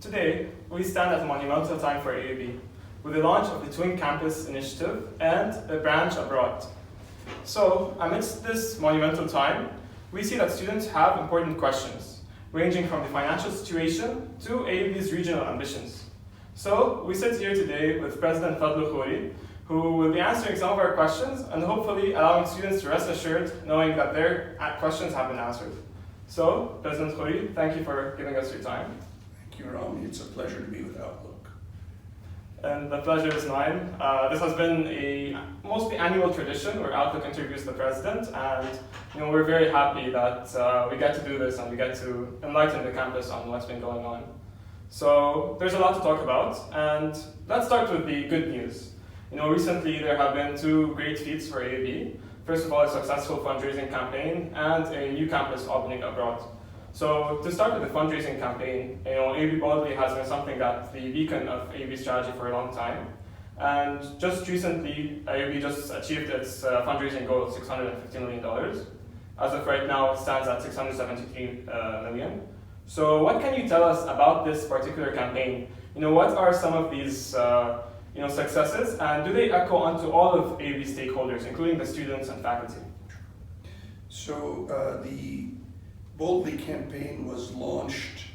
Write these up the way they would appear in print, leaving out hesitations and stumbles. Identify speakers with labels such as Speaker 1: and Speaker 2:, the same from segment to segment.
Speaker 1: Today, we stand at a monumental time for AUB, with the launch of the Twin Campus Initiative and a branch abroad. So, amidst this monumental time, we see that students have important questions, ranging from the financial situation to AUB's regional ambitions. So, we sit here today with President Fadlo Khoury, who will be answering some of our questions and hopefully allowing students to rest assured knowing that their questions have been answered. So, President Khoury, thank you for giving us your time.
Speaker 2: Thank you, Rami. It's a pleasure to be with Outlook.
Speaker 1: And the pleasure is mine. This has been a mostly annual tradition where Outlook interviews the president, and we're very happy that we get to do this and we get to enlighten the campus on what's been going on. So there's a lot to talk about, and let's start with the good news. Recently there have been two great feats for AUB. First of all, a successful fundraising campaign and a new campus opening abroad. So to start with the fundraising campaign, AUB Boldly has been something that the beacon of AUB strategy for a long time. And just recently, AUB just achieved its fundraising goal of $650 million. As of right now, it stands at $673 million. So what can you tell us about this particular campaign? What are some of these successes, and do they echo onto all of AUB stakeholders, including the students and faculty?
Speaker 2: So the Boldly campaign was launched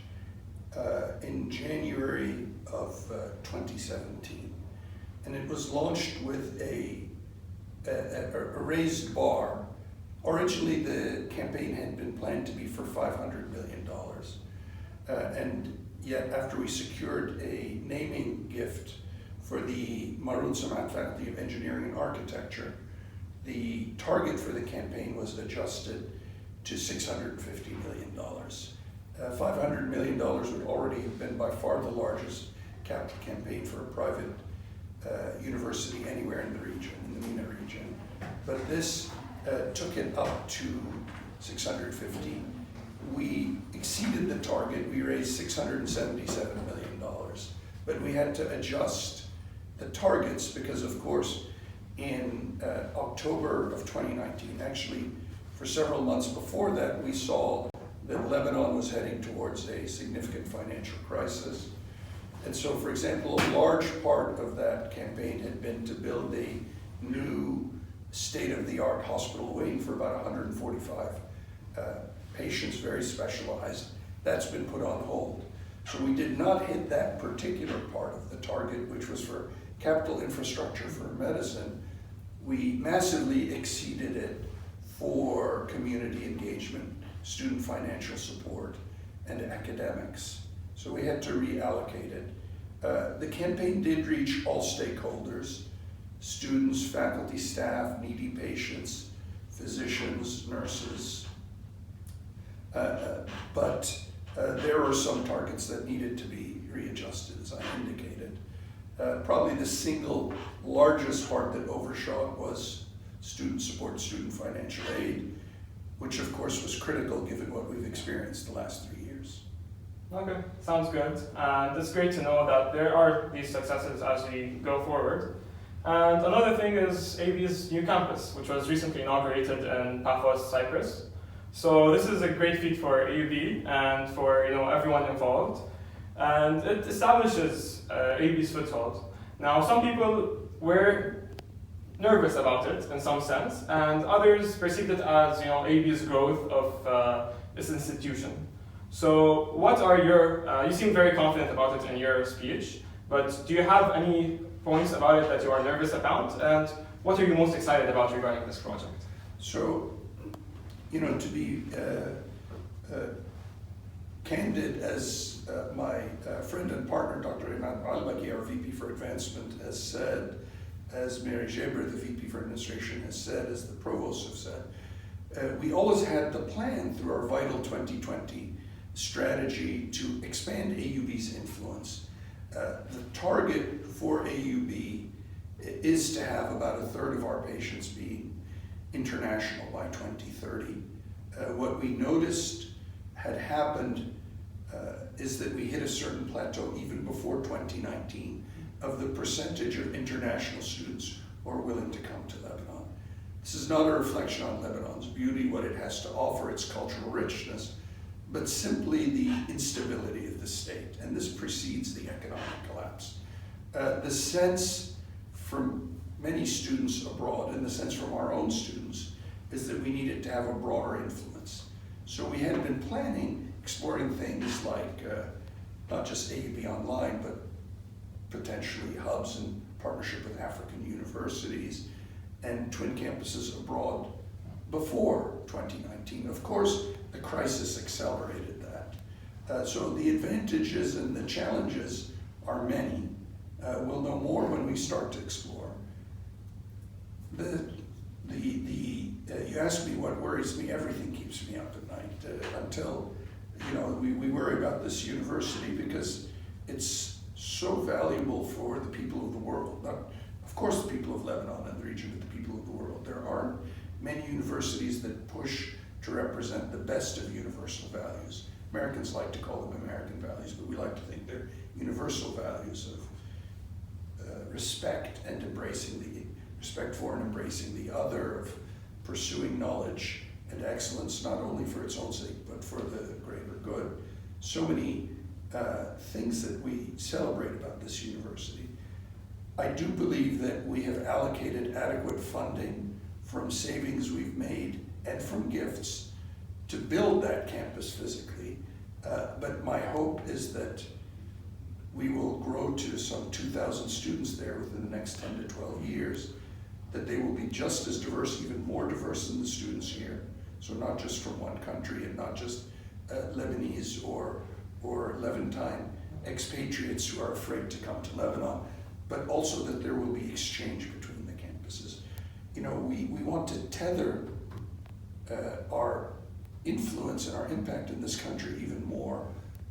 Speaker 2: in January of 2017, and it was launched with a raised bar. Originally, the campaign had been planned to be for $500 million, and yet after we secured a naming gift for the Maroun Samat Faculty of Engineering and Architecture, the target for the campaign was adjusted to $650 million. $500 million would already have been by far the largest capital campaign for a private university anywhere in the region, in the MENA region. But this took it up to 650. We exceeded the target. We raised $677 million. But we had to adjust the targets because, of course, in October of 2019, actually for several months before that, we saw that Lebanon was heading towards a significant financial crisis. And so, for example, a large part of that campaign had been to build a new state-of-the-art hospital wing for about 145 patients, very specialized. That's been put on hold. So we did not hit that particular part of the target, which was for capital infrastructure for medicine. We massively exceeded it for community engagement, student financial support, and academics. So we had to reallocate it. The campaign did reach all stakeholders: students, faculty, staff, needy patients, physicians, nurses. But there were some targets that needed to be readjusted, as I indicated. Probably the single largest part that overshot was student support, student financial aid, which of course was critical given what we've experienced the last 3 years.
Speaker 1: Okay, sounds good. And it's great to know that there are these successes as we go forward. And another thing is AUB's new campus, which was recently inaugurated in Paphos, Cyprus. So this is a great feat for AUB and for everyone involved. And it establishes AUB's foothold. Now, some people were nervous about it in some sense, and others perceived it as AUB's growth of this institution. So what are your, you seem very confident about it in your speech, but do you have any points about it that you are nervous about, and what are you most excited about regarding this project?
Speaker 2: So, to be candid, as my friend and partner, Dr. Imad Al-Baki, our VP for Advancement, has said, as Mary Jaber, the VP for Administration, has said, as the provosts have said, we always had the plan through our Vital 2020 strategy to expand AUB's influence. The target for AUB is to have about a third of our patients being international by 2030. What we noticed had happened is that we hit a certain plateau even before 2019 of the percentage of international students who are willing to come to Lebanon. This is not a reflection on Lebanon's beauty, what it has to offer, its cultural richness, but simply the instability of the state, and this precedes the economic collapse. The sense from many students abroad, and the sense from our own students, is that we needed to have a broader influence. So we had been planning, exploring things like not just AUB Online, but potentially hubs in partnership with African universities and twin campuses abroad before 2019. Of course, the crisis accelerated that. So the advantages and the challenges are many. We'll know more when we start to explore. You ask me what worries me. Everything keeps me up at night until, we worry about this university because it's so valuable for the people of the world. Not, of course, the people of Lebanon and the region, but the people of the world. There aren't many universities that push to represent the best of universal values. Americans like to call them American values, but we like to think they're universal values of respect and respect for and embracing the other, of pursuing knowledge and excellence, not only for its own sake, but for the greater good. So many things that we celebrate about this university. I do believe that we have allocated adequate funding from savings we've made and from gifts to build that campus physically. But my hope is that we will grow to some 2,000 students there within the next 10 to 12 years, that they will be just as diverse, even more diverse than the students here. So not just from one country and not just Lebanese or Levantine expatriates who are afraid to come to Lebanon, but also that there will be exchange between the campuses. We want to tether our influence and our impact in this country even more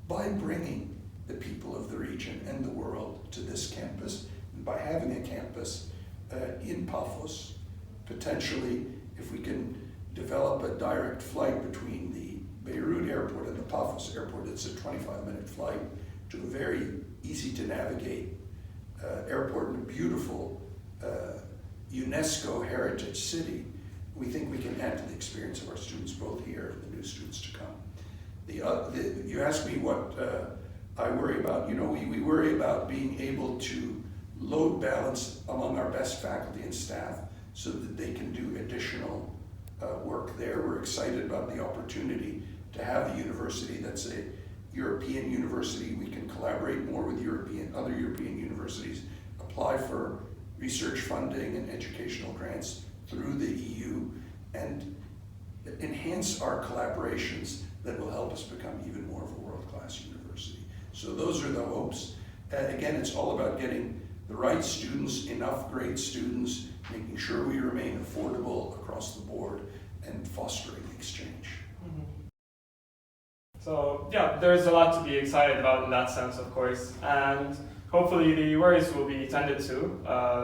Speaker 2: by bringing the people of the region and the world to this campus, and by having a campus in Paphos. Potentially, if we can develop a direct flight between the Beirut airport and the Paphos airport, it's a 25-minute flight to a very easy to navigate airport in a beautiful UNESCO heritage city. We think we can add to the experience of our students both here and the new students to come. You asked me what I worry about. We worry about being able to load balance among our best faculty and staff so that they can do additional work there. We're excited about the opportunity to have a university that's a European university. We can collaborate more with other European universities, apply for research funding and educational grants through the EU, and enhance our collaborations that will help us become even more of a world-class university. So those are the hopes. Again, it's all about getting the right students, enough great students, making sure we remain affordable across the board, and fostering exchange.
Speaker 1: So yeah, there's a lot to be excited about in that sense, of course, and hopefully the worries will be tended to.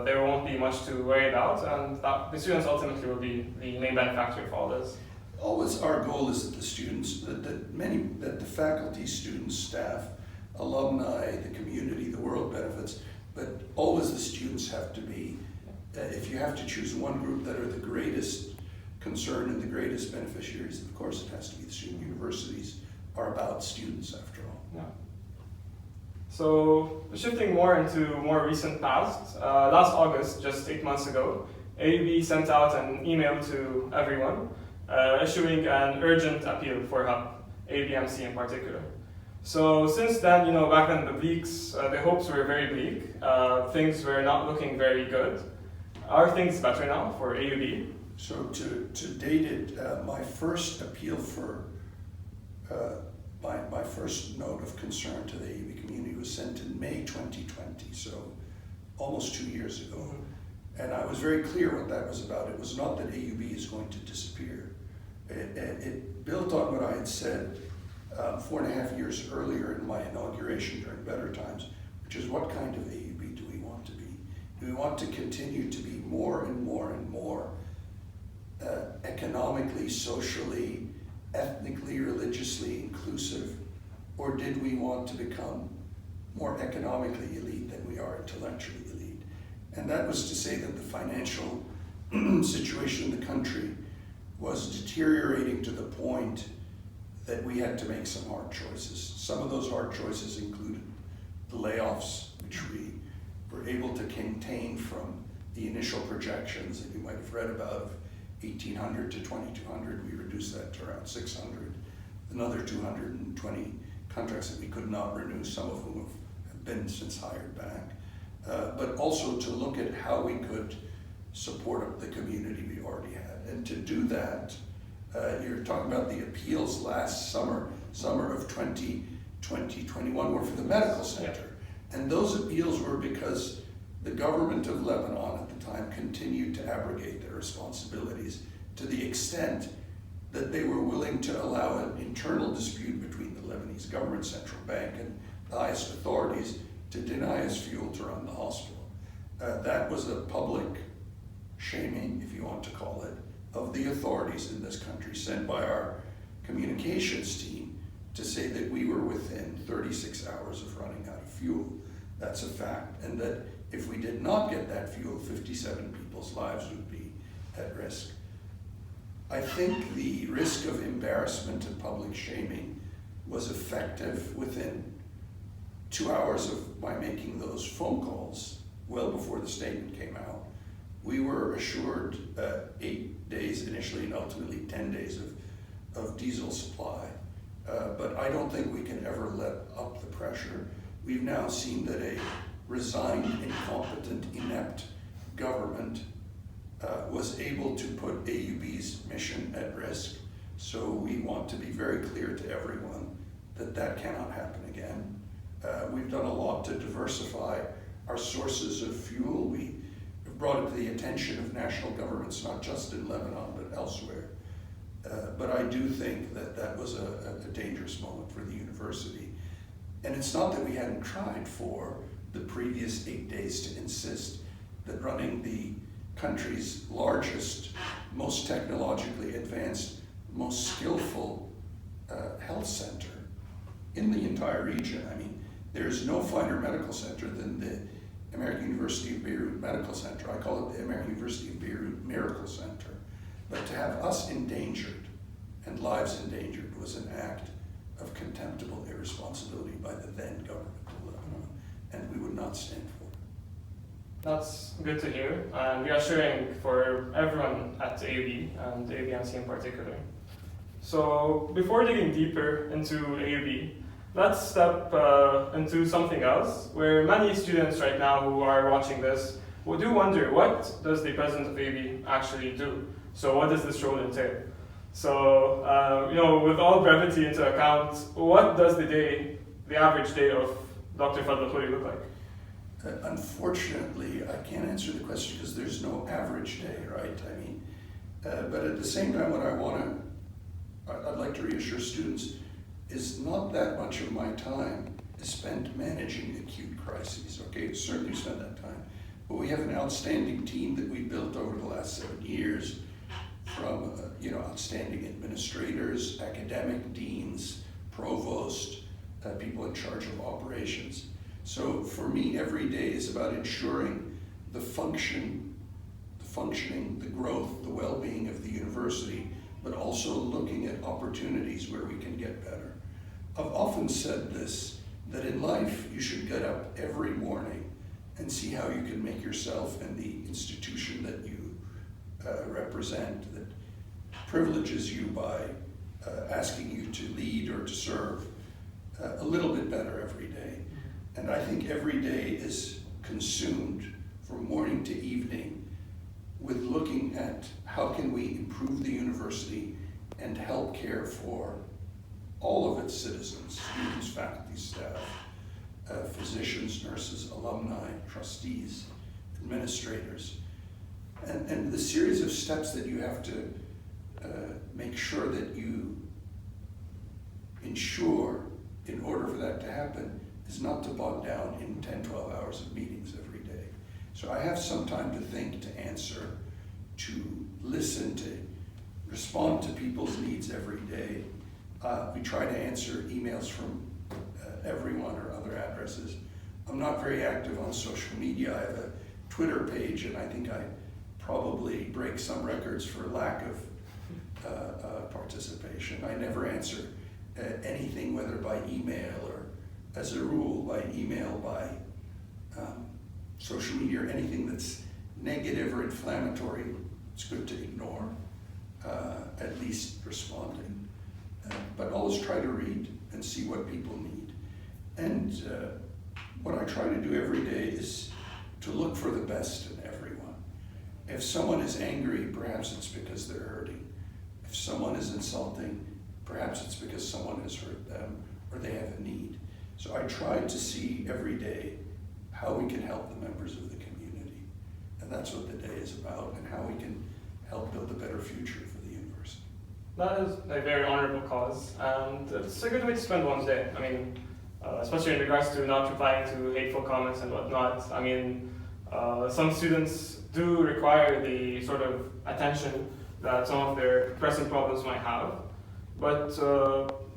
Speaker 1: There won't be much to worry about, and that the students ultimately will be the main benefactor of all this.
Speaker 2: Always our goal is that the students, that the faculty, students, staff, alumni, the community, the world benefits, but always the students have to be, if you have to choose one group that are the greatest concern and the greatest beneficiaries, of course it has to be the student. Universities are about students after all.
Speaker 1: Yeah. So shifting more into more recent past, last August, just 8 months ago, AUB sent out an email to everyone, issuing an urgent appeal for HUB, AUBMC in particular. So since then, back then the hopes were very bleak. Things were not looking very good. Are things better now for AUB?
Speaker 2: So to date it, my first appeal for, my first note of concern to the AUB community was sent in May 2020, so almost 2 years ago. And I was very clear what that was about. It was not that AUB is going to disappear. It built on what I had said 4.5 years earlier in my inauguration during Better Times, which is what kind of AUB do we want to be? Do we want to continue to be more and more and more economically, socially, ethnically, religiously inclusive, or did we want to become more economically elite than we are intellectually elite? And that was to say that the financial situation in the country was deteriorating to the point that we had to make some hard choices. Some of those hard choices included the layoffs, which we were able to contain from the initial projections that you might have read about of 1,800 to 2,200. We reduced that to around 600. Another 220 contracts that we could not renew, some of whom have been since hired back. But also to look at how we could support the community we already had. And to do that, you're talking about the appeals last summer of 2021 were for the medical center. And those appeals were because the government of Lebanon at the time continued to abrogate their responsibilities to the extent that they were willing to allow an internal dispute between the Lebanese government, central bank, and the highest authorities to deny us fuel to run the hospital. That was a public shaming, if you want to call it, of the authorities in this country, sent by our communications team to say that we were within 36 hours of running out of fuel. That's a fact. And that if we did not get that fuel, 57 people's lives would be at risk. I think the risk of embarrassment and public shaming was effective within 2 hours of my making those phone calls, well before the statement came out. We were assured 8 days initially and ultimately 10 days of diesel supply. But I don't think we can ever let up the pressure. We've now seen that a resigned, incompetent, inept government was able to put AUB's mission at risk. So we want to be very clear to everyone that that cannot happen again. We've done a lot to diversify our sources of fuel. We have brought it to the attention of national governments, not just in Lebanon, but elsewhere. But I do think that that was a dangerous moment for the university. And it's not that we hadn't tried for the previous 8 days to insist that running the country's largest, most technologically advanced, most skillful health center in the entire region. I mean, there's no finer medical center than the American University of Beirut Medical Center. I call it the American University of Beirut Miracle Center. But to have us endangered and lives endangered was an act of contemptible irresponsibility by the then government of Lebanon, and we would not stand for it.
Speaker 1: That's good to hear, and reassuring for everyone at AUB and AUBMC in particular. So before digging deeper into AUB, let's step into something else, where many students right now who are watching this do wonder, what does the president of AUB actually do? So what does this role entail? So, with all brevity into account, what does the average day of Dr. Fadlo Khoury look like?
Speaker 2: Unfortunately, I can't answer the question because there's no average day, right? I mean, but at the same time, what I'd like to reassure students is not that much of my time is spent managing acute crises, okay? Certainly spend that time. But we have an outstanding team that we built over the last 7 years from outstanding administrators, academic deans, provost, people in charge of operations. So for me, every day is about ensuring the functioning, the growth, the well-being of the university, but also looking at opportunities where we can get better. I've often said this, that in life you should get up every morning and see how you can make yourself and the institution that you represent, that privileges you by asking you to lead or to serve, a little bit better every day. And I think every day is consumed from morning to evening with looking at how can we improve the university and help care for all of its citizens, students, faculty, staff, physicians, nurses, alumni, trustees, administrators. And the series of steps that you have to make sure that you ensure in order for that to happen is not to bog down in 10, 12 hours of meetings every day. So I have some time to think, to answer, to listen, to respond to people's needs every day. We try to answer emails from everyone or other addresses. I'm not very active on social media. I have a Twitter page, and I think I probably break some records for lack of participation. I never answer anything, whether by email or as a rule by email, by social media, or anything that's negative or inflammatory, it's good to ignore, at least responding. But always try to read and see what people need. And what I try to do every day is to look for the best in everyone. If someone is angry, perhaps it's because they're hurting. If someone is insulting, perhaps it's because someone has hurt them or they have a need. So I try to see every day how we can help the members of the community. And that's what the day is about, and how we can help build a better future for the university.
Speaker 1: That is a very honorable cause, and it's a good way to spend one's day. I mean, especially in regards to not replying to hateful comments and whatnot. I mean, some students do require the sort of attention that some of their pressing problems might have, but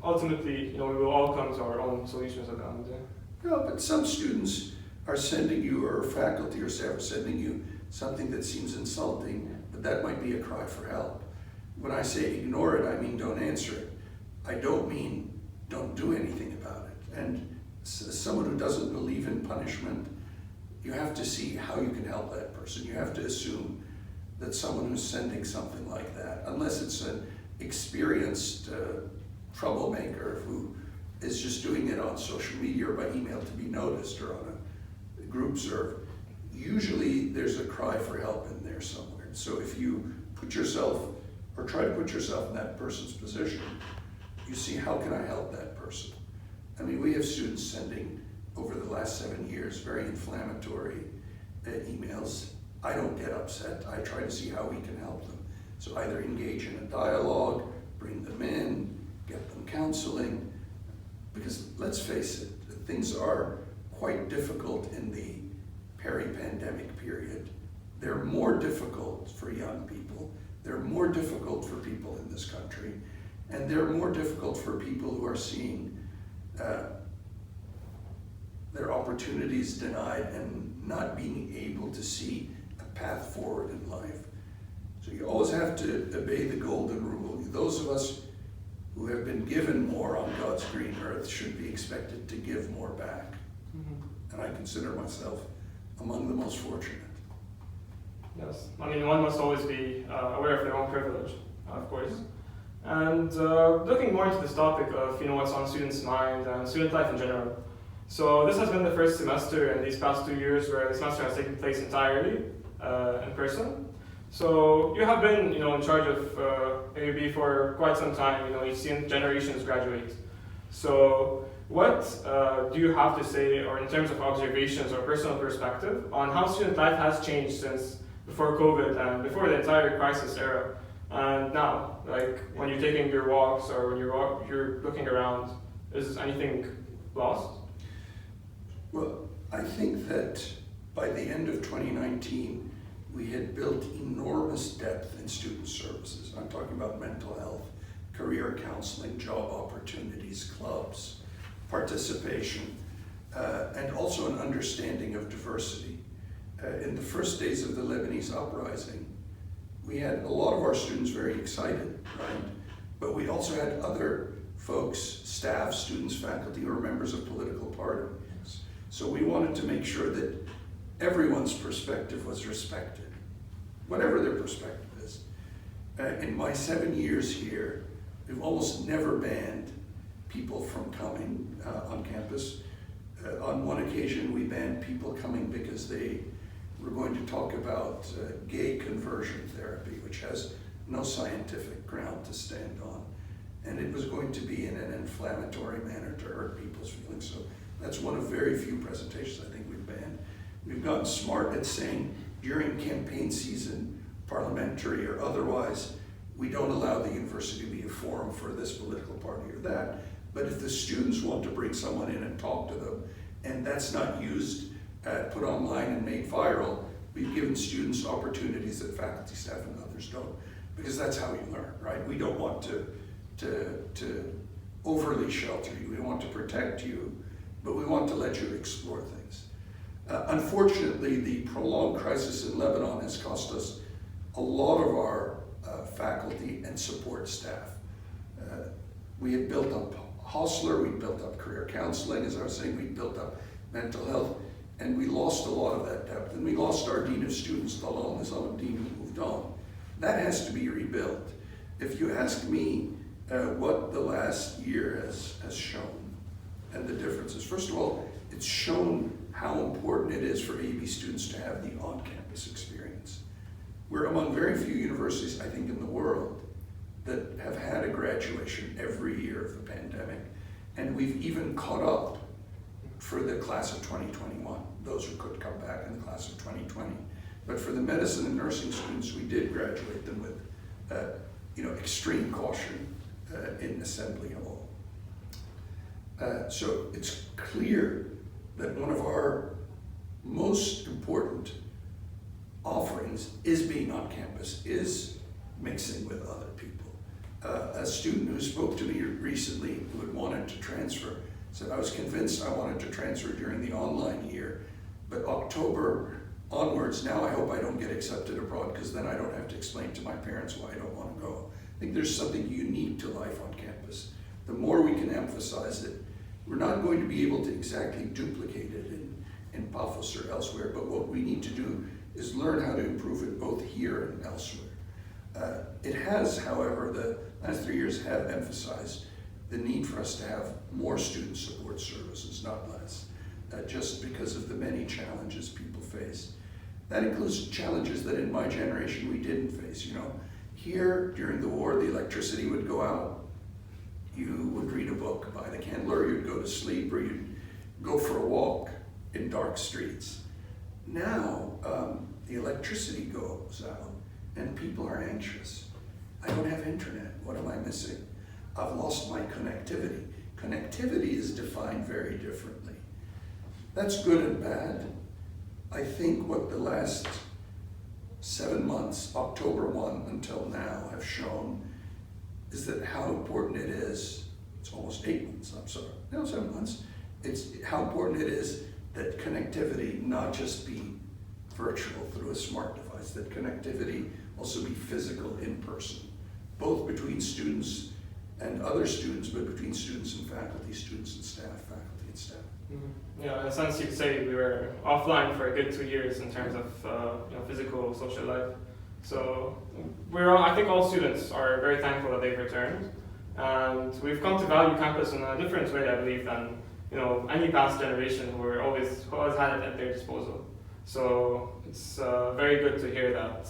Speaker 1: ultimately, we will all come to our own solutions at the end of the day.
Speaker 2: No, but some students are sending you, or faculty or staff are sending you something that seems insulting, but that might be a cry for help. When I say ignore it, I mean don't answer it. I don't mean don't do anything about it. And someone who doesn't believe in punishment, you have to see how you can help that person. You have to assume that someone who's sending something like that, unless it's an experienced troublemaker who is just doing it on social media or by email to be noticed, or on a group serve, usually there's a cry for help in there somewhere. So if you put yourself, or try to put yourself in that person's position, you see, how can I help that person? I mean, we have students sending, over the last 7 years, very inflammatory emails. I don't get upset. I try to see how we can help them. So either engage in a dialogue, bring them in, get them counseling, because let's face it, things are quite difficult in the peri-pandemic period. They're more difficult for young people. They're more difficult for people in this country. And they're more difficult for people who are seeing their opportunities denied and not being able to see a path forward in life. So you always have to obey the golden rule. Those of us who have been given more on God's green earth should be expected to give more back. Mm-hmm. And I consider myself among the most fortunate.
Speaker 1: Yes, I mean, one must always be aware of their own privilege, of course. And looking more into this topic of what's on students' mind and student life in general. So this has been the first semester in these past 2 years where the semester has taken place entirely in person. So you have been in charge of AUB for quite some time. You've seen generations graduate. So what do you have to say, or in terms of observations or personal perspective, on how student life has changed since before COVID and before the entire crisis era? And now, like when you're taking your walks or when you're looking around, is anything lost?
Speaker 2: Well, I think that by the end of 2019, we had built enormous depth in student services. I'm talking about mental health, career counseling, job opportunities, clubs, participation, and also an understanding of diversity. In the first days of the Lebanese uprising, we had a lot of our students very excited, right? But we also had other folks, staff, students, faculty, who were members of political parties. So we wanted to make sure that everyone's perspective was respected, whatever their perspective is. In my 7 years here, we've almost never banned people from coming on campus. On one occasion, we banned people coming because they were going to talk about gay conversion therapy, which has no scientific ground to stand on. And it was going to be in an inflammatory manner to hurt people's feelings. So that's one of very few presentations I think we've banned. We've gotten smart at saying during campaign season, parliamentary or otherwise, we don't allow the university to be a forum for this political party or that. But if the students want to bring someone in and talk to them, and that's not used, put online and made viral, we've given students opportunities that faculty, staff, and others don't, because that's how you learn, right? We don't want to overly shelter you. We want to protect you, but we want to let you explore things. Unfortunately, the prolonged crisis in Lebanon has cost us a lot of our faculty and support staff. We had built up Hostler, we built up career counseling, as I was saying, we built up mental health, and we lost a lot of that depth. And we lost our Dean of Students, Dalal Nizam Dean, who moved on. That has to be rebuilt. If you ask me what the last year has shown and the differences, first of all, it's shown how important it is for AB students to have the on-campus experience. We're among very few universities, I think, in the world that have had a graduation every year of the pandemic. And we've even caught up for the class of 2021, those who could come back in the class of 2020. But for the medicine and nursing students, we did graduate them with extreme caution in Assembly Hall. So it's clear that one of our most important offerings is being on campus, is mixing with other people. A student who spoke to me recently who had wanted to transfer said, I was convinced I wanted to transfer during the online year, but October onwards, now I hope I don't get accepted abroad because then I don't have to explain to my parents why I don't want to go. I think there's something unique to life on campus. The more we can emphasize it, we're not going to be able to exactly duplicate it in Paphos or elsewhere, but what we need to do is learn how to improve it both here and elsewhere. It has, however, the last 3 years have emphasized the need for us to have more student support services, not less, just because of the many challenges people face. That includes challenges that in my generation we didn't face. Here during the war, the electricity would go out. You would read a book by the candle, or you'd go to sleep, or you'd go for a walk in dark streets. Now, the electricity goes out and people are anxious. I don't have internet, what am I missing? I've lost my connectivity. Connectivity is defined very differently. That's good and bad. I think what the last 7 months, October 1 until now, have shown is that how important it is, it's almost 8 months, I'm sorry, no, 7 months, it's how important it is that connectivity not just be virtual through a smart device, that connectivity also be physical in person, both between students and other students, but between students and faculty, students and staff, faculty and staff.
Speaker 1: Mm-hmm. Yeah, in a sense you could say we were offline for a good 2 years in terms of physical social life. So I think all students are very thankful that they've returned, and we've come to value campus in a different way, I believe, than any past generation who always had it at their disposal. So it's very good to hear that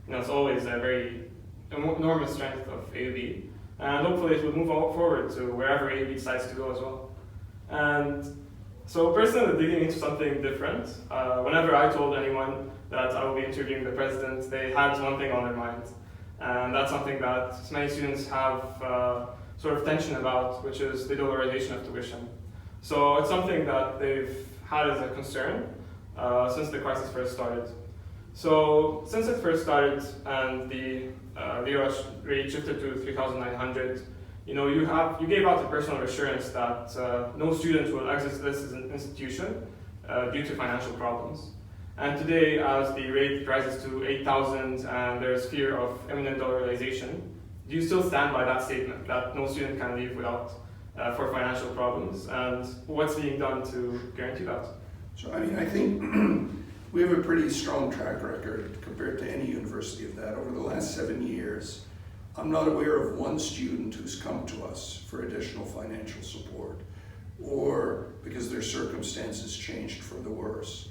Speaker 1: it's always a very enormous strength of AUB, and hopefully it will move forward to wherever AUB decides to go as well. And so personally, digging into something different, whenever I told anyone that I will be interviewing the president, they had one thing on their mind, and that's something that many students have sort of tension about, which is the dollarization of tuition. So it's something that they've had as a concern since the crisis first started. So since it first started and the lira rate shifted to 3,900, you gave out a personal assurance that no student will exit this as an institution due to financial problems. And today, as the rate rises to 8,000 and there's fear of imminent dollarization, do you still stand by that statement that no student can leave without for financial problems? And what's being done to guarantee that?
Speaker 2: So, I think we have a pretty strong track record compared to any university of that. Over the last 7 years, I'm not aware of one student who's come to us for additional financial support or because their circumstances changed for the worse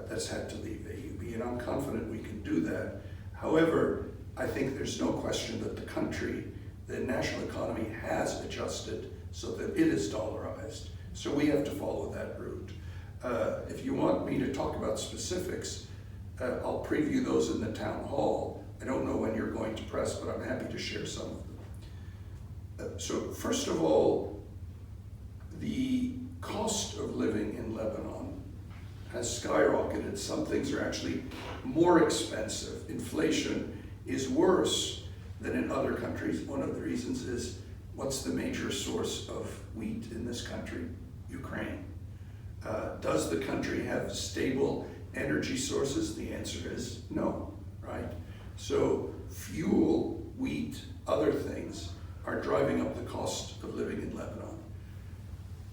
Speaker 2: that's had to leave AUB, and I'm confident we can do that. However, I think there's no question that the country, the national economy has adjusted so that it is dollarized. So we have to follow that route. If you want me to talk about specifics, I'll preview those in the town hall. I don't know when you're going to press, but I'm happy to share some of them. So first of all, the cost of living in Lebanon has skyrocketed. Some things are actually more expensive. Inflation is worse than in other countries. One of the reasons is, what's the major source of wheat in this country? Ukraine. Does the country have stable energy sources? The answer is no, right? So fuel, wheat, other things are driving up the cost of living in Lebanon.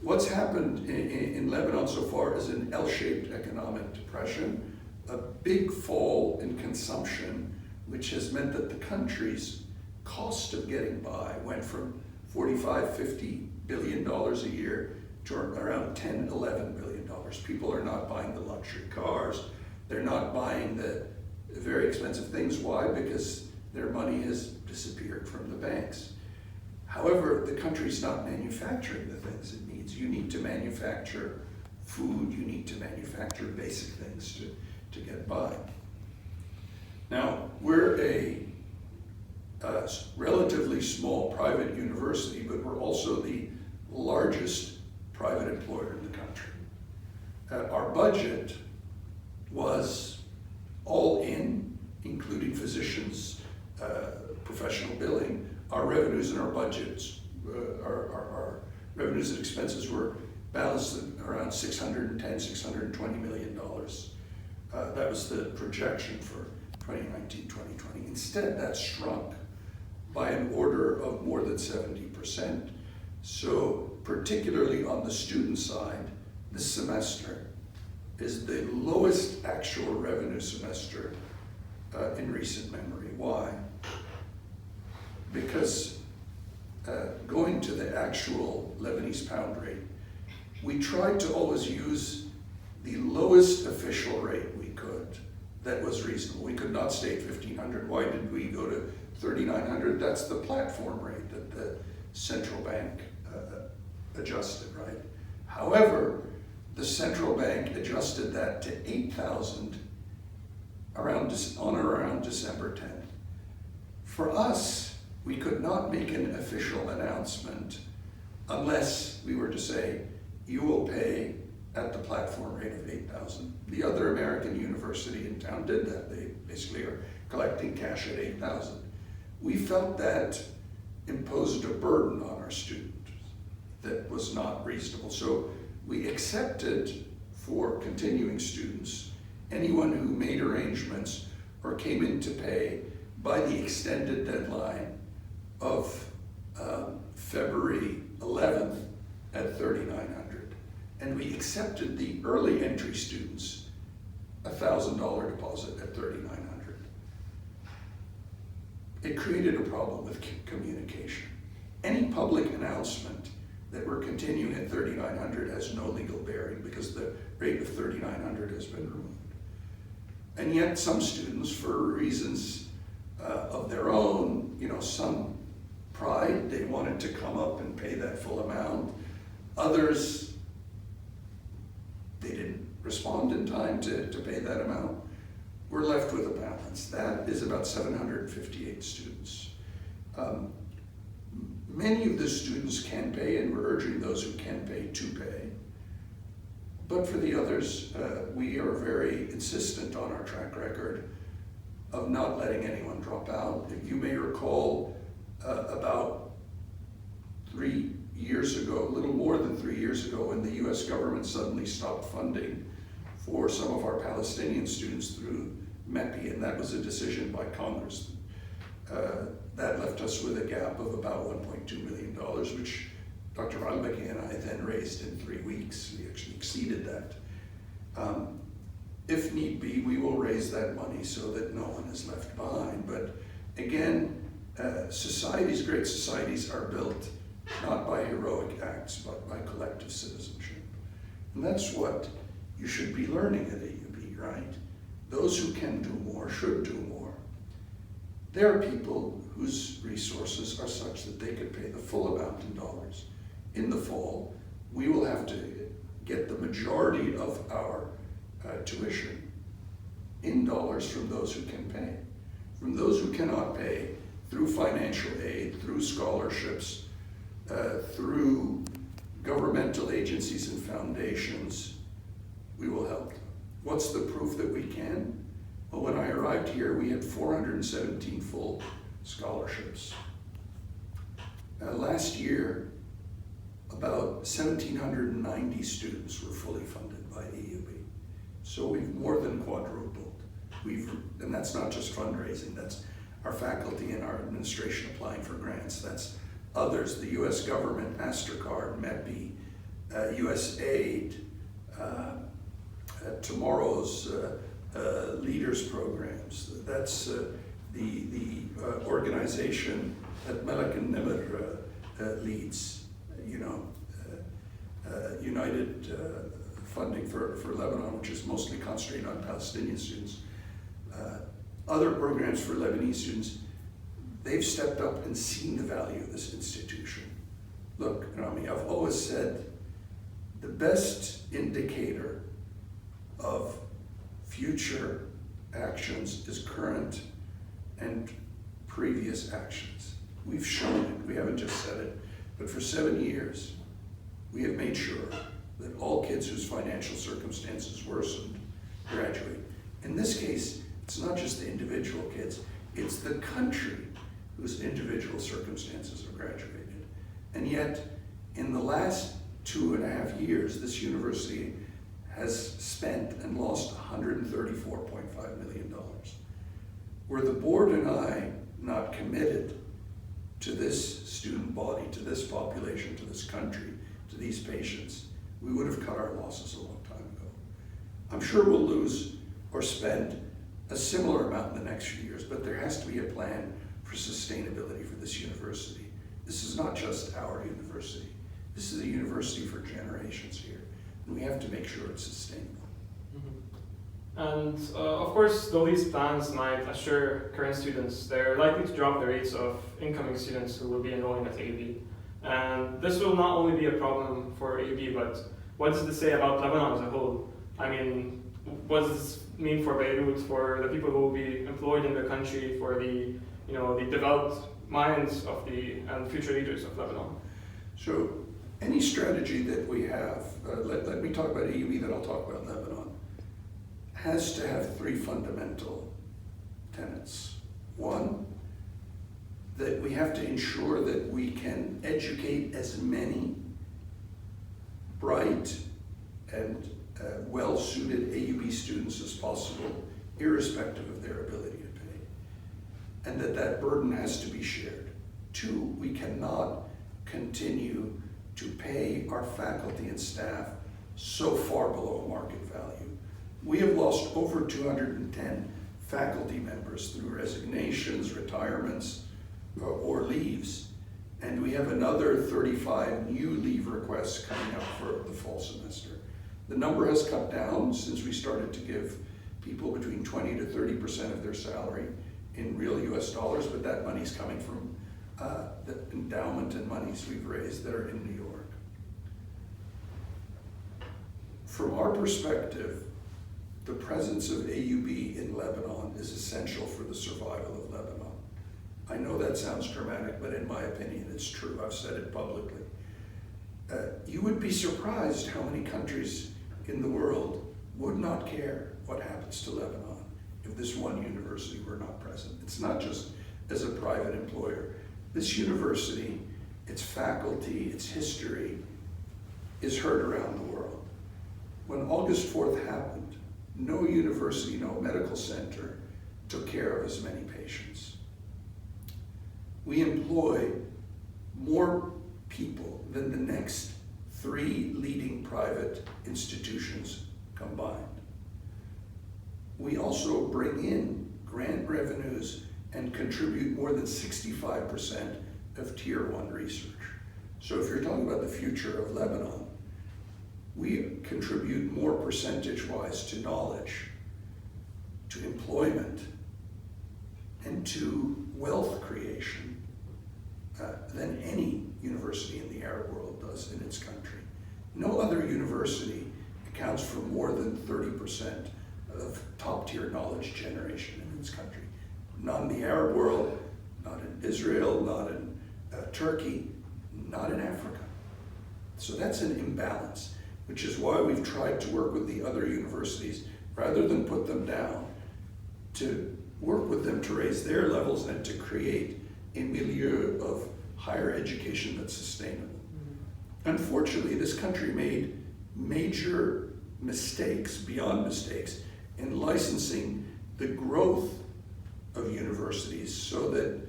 Speaker 2: What's happened in Lebanon so far is an L-shaped economic depression, a big fall in consumption, which has meant that the country's cost of getting by went from $45–50 billion a year to around $10–11 billion. People are not buying the luxury cars. They're not buying the very expensive things. Why? Because their money has disappeared from the banks. However, the country's not manufacturing the things it needs. You need to manufacture food. You need to manufacture basic things to get by. Now, we're a relatively small private university, but we're also the largest private employer in the country. Our budget was all in, including physicians, professional billing. Our revenues and our budgets, our revenues and expenses were balanced at around $610–620 million. That was the projection for 2019–2020. Instead, that shrunk by an order of more than 70%. So particularly on the student side, this semester is the lowest actual revenue semester in recent memory. Why? Because going to the actual Lebanese pound rate, we tried to always use the lowest official rate we could that was reasonable. We could not stay at 1,500. Why did we go to 3,900? That's the platform rate that the central bank adjusted, right? However, the central bank adjusted that to 8,000 on or around December 10th. For us, we could not make an official announcement unless we were to say, you will pay at the platform rate of 8,000. The other American university in town did that. They basically are collecting cash at 8,000. We felt that imposed a burden on our students that was not reasonable. So we accepted for continuing students, anyone who made arrangements or came in to pay by the extended deadline of February 11th at 3,900. And we accepted the early entry students $1,000 deposit at 3,900. It created a problem with communication. Any public announcement that we're continuing at 3,900 has no legal bearing because the rate of 3,900 has been removed. And yet some students, for reasons of their own, some pride, they wanted to come up and pay that full amount. Others, they didn't respond in time to pay that amount. We're left with a balance. That is about 758 students. Many of the students can pay, and we're urging those who can pay to pay. But for the others, we are very insistent on our track record of not letting anyone drop out. If you may recall, about 3 years ago, a little more than 3 years ago, when the US government suddenly stopped funding for some of our Palestinian students through MEPI, and that was a decision by Congress. That left us with a gap of about $1.2 million, which Dr. Albeki and I then raised in 3 weeks. We actually exceeded that. If need be, we will raise that money so that no one is left behind. But again, great societies are built not by heroic acts, but by collective citizenship. And that's what you should be learning at AUB, right? Those who can do more should do more. There are people whose resources are such that they could pay the full amount in dollars. In the fall, we will have to get the majority of our tuition in dollars from those who can pay. From those who cannot pay, through financial aid, through scholarships, through governmental agencies and foundations, we will help them. What's the proof that we can? Well, when I arrived here, we had 417 full scholarships. Last year, about 1,790 students were fully funded by AUB. So we've more than quadrupled. And that's not just fundraising, that's our faculty and our administration applying for grants. That's others, the US government, MasterCard, MEPI, USAID, tomorrow's leaders programs. That's the organization that Melikan Nimr leads, United Funding for Lebanon, which is mostly concentrated on Palestinian students. Other programs for Lebanese students, they've stepped up and seen the value of this institution. Look, Rami, I've always said the best indicator of future actions is current and previous actions. We've shown it, we haven't just said it, but for 7 years, we have made sure that all kids whose financial circumstances worsened graduate. In this case, it's not just the individual kids, it's the country whose individual circumstances have graduated. And yet, in the last 2.5 years, this university has spent and lost $134.5 million. Were the board and I not committed to this student body, to this population, to this country, to these patients, we would have cut our losses a long time ago. I'm sure we'll lose or spend a similar amount in the next few years, but there has to be a plan for sustainability for this university. This is not just our university. This is a university for generations here, and we have to make sure it's sustainable.
Speaker 1: And of course, though these plans might assure current students, they're likely to drop the rates of incoming students who will be enrolling at AUB. And this will not only be a problem for AUB, but what does this say about Lebanon as a whole? I mean, what does this mean for Beirut, for the people who will be employed in the country, for the developed minds of and future leaders of Lebanon?
Speaker 2: So, any strategy that we have, let me talk about AUB, then I'll talk about Lebanon, has to have 3 fundamental tenets. One, that we have to ensure that we can educate as many bright and well-suited AUB students as possible, irrespective of their ability to pay, and that burden has to be shared. 2, we cannot continue to pay our faculty and staff so far below market value. We have lost over 210 faculty members through resignations, retirements, or leaves, and we have another 35 new leave requests coming up for the fall semester. The number has cut down since we started to give people between 20 to 30% of their salary in real US dollars, but that money's coming from the endowment and monies we've raised that are in New York. From our perspective, the presence of AUB in Lebanon is essential for the survival of Lebanon. I know that sounds dramatic, but in my opinion, it's true. I've said it publicly. You would be surprised how many countries in the world would not care what happens to Lebanon if this one university were not present. It's not just as a private employer. This university, its faculty, its history, is heard around the world. When August 4th happened, no university, no medical center took care of as many patients. We employ more people than the next 3 leading private institutions combined. We also bring in grant revenues and contribute more than 65% of Tier 1 research. So if you're talking about the future of Lebanon, we contribute more percentage-wise to knowledge, to employment, and to wealth creation than any university in the Arab world does in its country. No other university accounts for more than 30% of top-tier knowledge generation in its country. Not in the Arab world, not in Israel, not in Turkey, not in Africa. So that's an imbalance, which is why we've tried to work with the other universities, rather than put them down, to work with them to raise their levels and to create a milieu of higher education that's sustainable. Unfortunately, this country made major mistakes, beyond mistakes, in licensing the growth of universities so that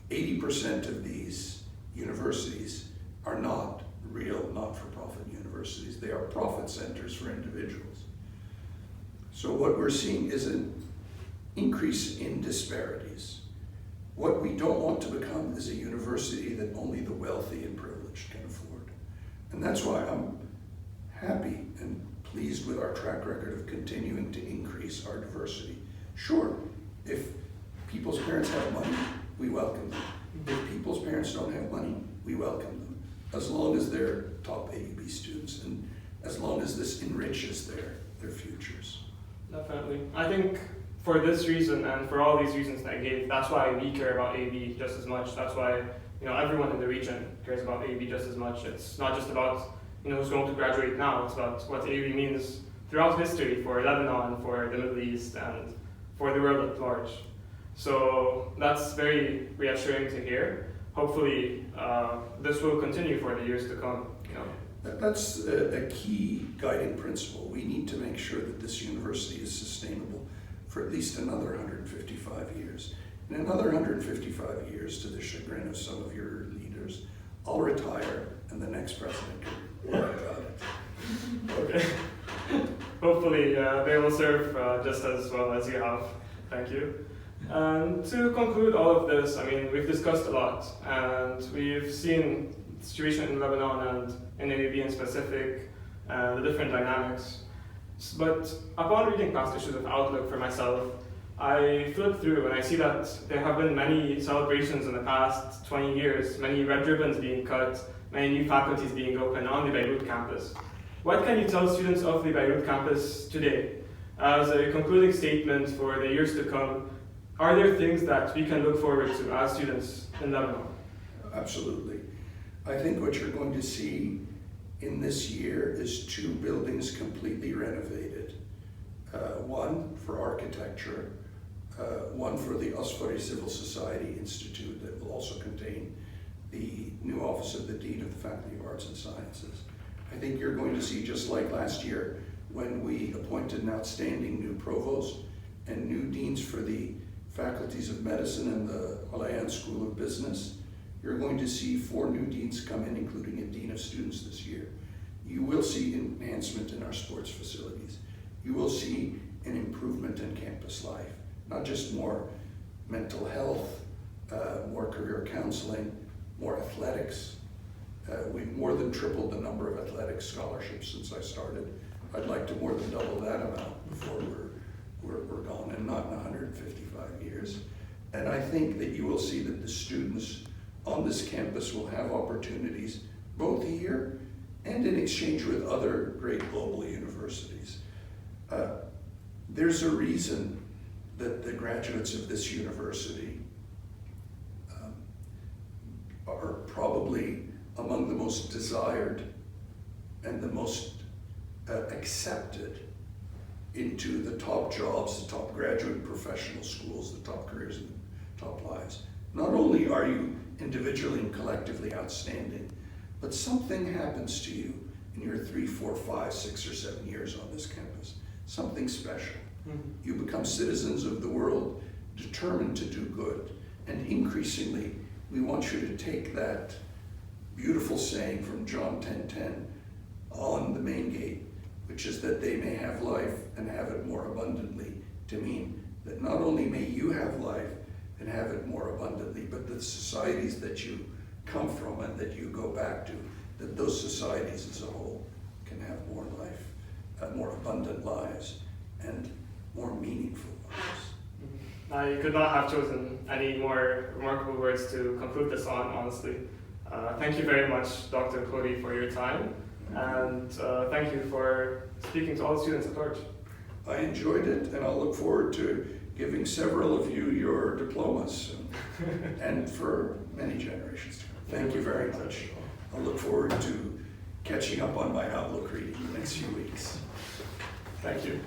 Speaker 2: 80% of these universities are not real not-for-profit universities. They are profit centers for individuals. So what we're seeing is an increase in disparities. What we don't want to become is a university that only the wealthy and privileged can afford. And that's why I'm happy and pleased with our track record of continuing to increase our diversity. Sure, if people's parents have money, we welcome them. If people's parents don't have money, we welcome them, as long as they're top AUB students and as long as this enriches their futures.
Speaker 1: Definitely. I think for this reason and for all these reasons that I gave, that's why we care about AB just as much. That's why everyone in the region cares about AB just as much. It's not just about who's going to graduate now. It's about what AB means throughout history for Lebanon, for the Middle East, and for the world at large. So that's very reassuring to hear. Hopefully, this will continue for the years to come.
Speaker 2: That's a key guiding principle. We need to make sure that this university is sustainable for at least another 155 years. In another 155 years, to the chagrin of some of your leaders, I'll retire and the next president can worry about it.
Speaker 1: Okay. Hopefully they will serve just as well as you have. Thank you. And to conclude all of this, we've discussed a lot, and we've seen the situation in Lebanon and in AUB in specific, the different dynamics. But upon reading past issues of Outlook for myself, I flip through and I see that there have been many celebrations in the past 20 years, many red ribbons being cut, many new faculties being opened on the Beirut campus. What can you tell students of the Beirut campus today? As a concluding statement for the years to come, are there things that we can look forward to as students in Lebanon?
Speaker 2: Absolutely. I think what you're going to see in this year is 2 buildings completely renovated. One for architecture, one for the Asfari Civil Society Institute that will also contain the new office of the Dean of the Faculty of Arts and Sciences. I think you're going to see, just like last year when we appointed an outstanding new provost and new deans for the faculties of medicine and the Malayan School of Business, you're going to see 4 new deans come in, including a dean of students this year. You will see enhancement in our sports facilities. You will see an improvement in campus life, not just more mental health, more career counseling, more athletics. We've more than tripled the number of athletic scholarships since I started. I'd like to more than double that amount before we're gone, and not in 155 years. And I think that you will see that the students on this campus will have opportunities both here and in exchange with other great global universities. There's a reason that the graduates of this university are probably among the most desired and the most accepted into the top jobs, the top graduate professional schools, the top careers and top lives. Not only are you individually and collectively outstanding, but something happens to you in your 3, 4, 5, 6, or 7 years on this campus. Something special. Mm-hmm. You become citizens of the world, determined to do good. And increasingly, we want you to take that beautiful saying from John 10:10 on the main gate, which is that they may have life and have it more abundantly, to mean that not only may you have life and have it more abundantly, but the societies that you come from and that you go back to, that those societies as a whole can have more life, more abundant lives, and more meaningful lives.
Speaker 1: I could not have chosen any more remarkable words to conclude this on, honestly. Thank you very much, Dr. Khoury, for your time, and thank you for speaking to all the students at large.
Speaker 2: I enjoyed it, and I'll look forward to giving several of you your diplomas, and for many generations to come. Thank you very much. I'll look forward to catching up on my Outlook reading in the next few weeks.
Speaker 1: Thank you.